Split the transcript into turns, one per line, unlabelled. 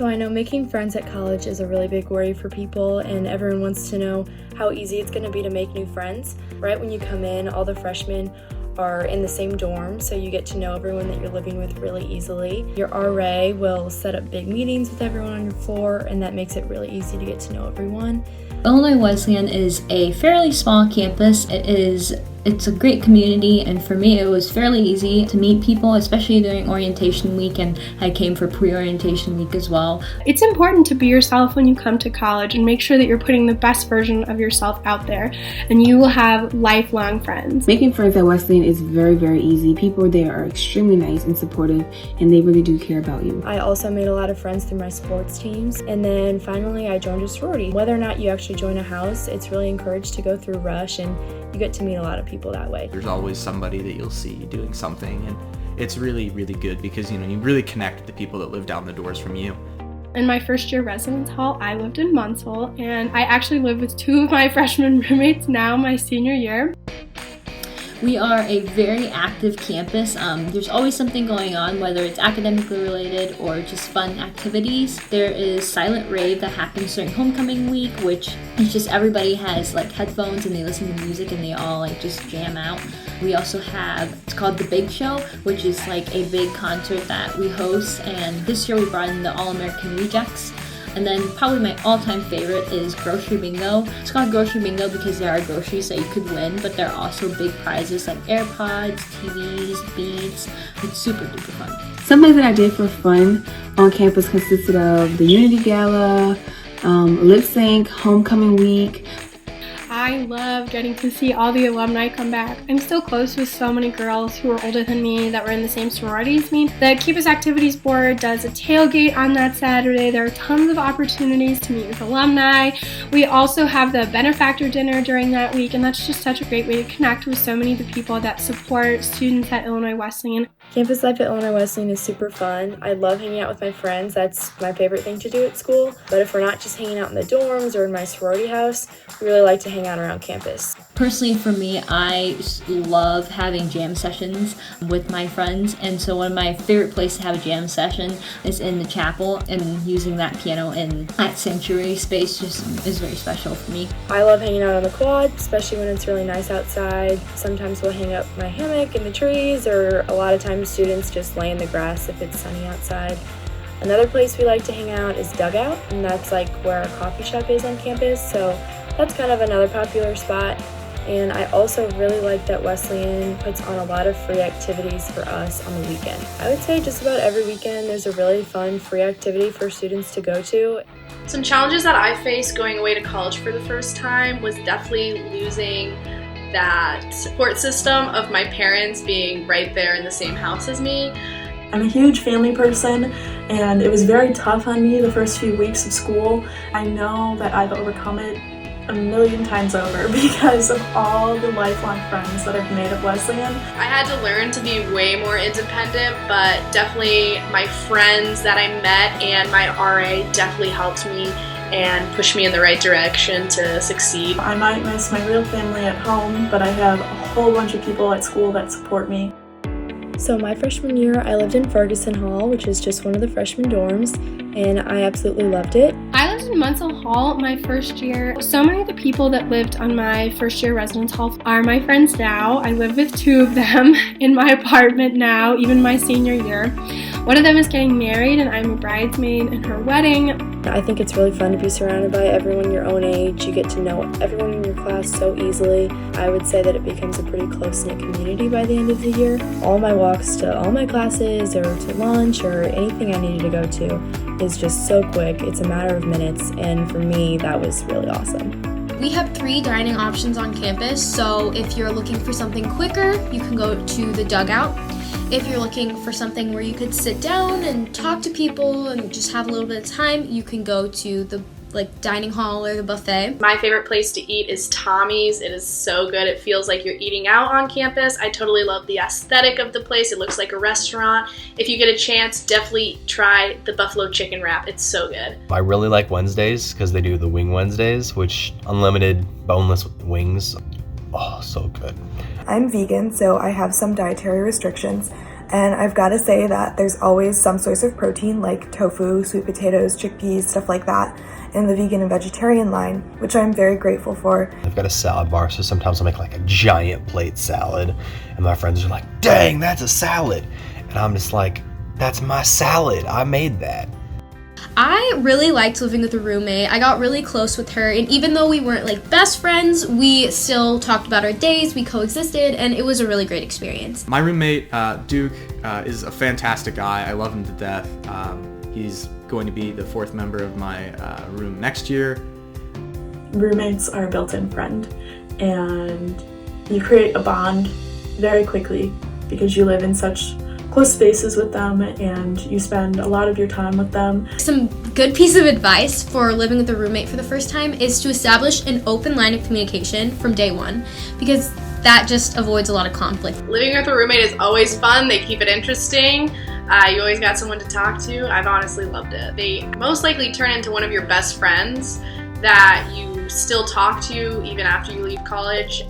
So I know making friends at college is a really big worry for people, and everyone wants to know how easy it's going to be to make new friends. Right when you come in, all the freshmen are in the same dorm, so you get to know everyone that you're living with really easily. Your RA will set up big meetings with everyone on your floor, and that makes it really easy to get to know everyone.
Illinois Wesleyan is a fairly small campus. It's a great community, and for me it was fairly easy to meet people, especially during orientation week, and I came for pre-orientation week as well.
It's important to be yourself when you come to college and make sure that you're putting the best version of yourself out there, and you will have lifelong friends.
Making friends at Wesleyan is very, very easy. People there are extremely nice and supportive, and they really do care about you.
I also made a lot of friends through my sports teams, and then finally I joined a sorority. Whether or not you actually join a house, it's really encouraged to go through Rush, and you get to meet a lot of people that way.
There's always somebody that you'll see doing something, and it's really, really good because you really connect with the people that live down the doors from you.
In my first year residence hall, I lived in Munsell, and I actually live with two of my freshman roommates now my senior year.
We are a very active campus. There's always something going on, whether it's academically related or just fun activities. There is Silent Rave that happens during homecoming week, which is just everybody has like headphones and they listen to music and they all like just jam out. We also have, it's called The Big Show, which is like a big concert that we host, and this year we brought in the All-American Rejects. And then probably my all-time favorite is Grocery Bingo. It's called Grocery Bingo because there are groceries that you could win, but there are also big prizes like AirPods, TVs, Beats. It's super duper fun.
Some things that I did for fun on campus consisted of the Unity Gala, lip sync, homecoming week.
I love getting to see all the alumni come back. I'm still close with so many girls who are older than me that were in the same sorority as me. The Campus Activities Board does a tailgate on that Saturday. There are tons of opportunities to meet with alumni. We also have the benefactor dinner during that week, and that's just such a great way to connect with so many of the people that support students at Illinois Wesleyan.
Campus life at Illinois Wesleyan is super fun. I love hanging out with my friends. That's my favorite thing to do at school. But if we're not just hanging out in the dorms or in my sorority house, we really like to hang out around campus.
Personally, for me, I love having jam sessions with my friends, and so one of my favorite places to have a jam session is in the chapel, and using that piano in that sanctuary space just is very special for me.
I love hanging out on the quad, especially when it's really nice outside. Sometimes we'll hang up my hammock in the trees, or a lot of times students just lay in the grass if it's sunny outside. Another place we like to hang out is Dugout, and that's like where our coffee shop is on campus, so that's kind of another popular spot. And I also really like that Wesleyan puts on a lot of free activities for us on the weekend. I would say just about every weekend there's a really fun free activity for students to go to.
Some challenges that I faced going away to college for the first time was definitely losing that support system of my parents being right there in the same house as me.
I'm a huge family person, and it was very tough on me the first few weeks of school. I know that I've overcome it a million times over because of all the lifelong friends that I've made at Wesleyan.
I had to learn to be way more independent, but definitely my friends that I met and my RA definitely helped me and pushed me in the right direction to succeed.
I might miss my real family at home, but I have a whole bunch of people at school that support me.
So my freshman year, I lived in Ferguson Hall, which is just one of the freshman dorms, and I absolutely loved it.
I lived in Munsell Hall my first year. So many of the people that lived on my first year residence hall are my friends now. I live with two of them in my apartment now, even my senior year. One of them is getting married, and I'm a bridesmaid in her wedding.
I think it's really fun to be surrounded by everyone your own age. You get to know everyone in your class so easily. I would say that it becomes a pretty close-knit community by the end of the year. All my walks to all my classes or to lunch or anything I needed to go to is just so quick. It's a matter of minutes, and for me, that was really awesome.
We have 3 dining options on campus, so if you're looking for something quicker, you can go to the Dugout. If you're looking for something where you could sit down and talk to people and just have a little bit of time, you can go to the dining hall or the buffet.
My favorite place to eat is Tommy's. It is so good. It feels like you're eating out on campus. I totally love the aesthetic of the place. It looks like a restaurant. If you get a chance, definitely try the buffalo chicken wrap. It's so good.
I really like Wednesdays because they do the Wing Wednesdays, which unlimited boneless wings. Oh, so good.
I'm vegan, so I have some dietary restrictions. And I've got to say that there's always some source of protein like tofu, sweet potatoes, chickpeas, stuff like that in the vegan and vegetarian line, which I'm very grateful for.
I've got a salad bar, so sometimes I'll make like a giant plate salad, and my friends are like, dang, that's a salad. And I'm just like, that's my salad. I made that.
I really liked living with a roommate. I got really close with her, and even though we weren't like best friends, we still talked about our days, we coexisted, and it was a really great experience.
My roommate, Duke, is a fantastic guy. I love him to death. He's going to be the 4th member of my room next year.
Roommates are a built-in friend, and you create a bond very quickly because you live in such close spaces with them and you spend a lot of your time with them.
Some good piece of advice for living with a roommate for the first time is to establish an open line of communication from day one, because that just avoids a lot of conflict.
Living with a roommate is always fun. They keep it interesting. You always got someone to talk to. I've honestly loved it. They most likely turn into one of your best friends that you still talk to even after you leave college.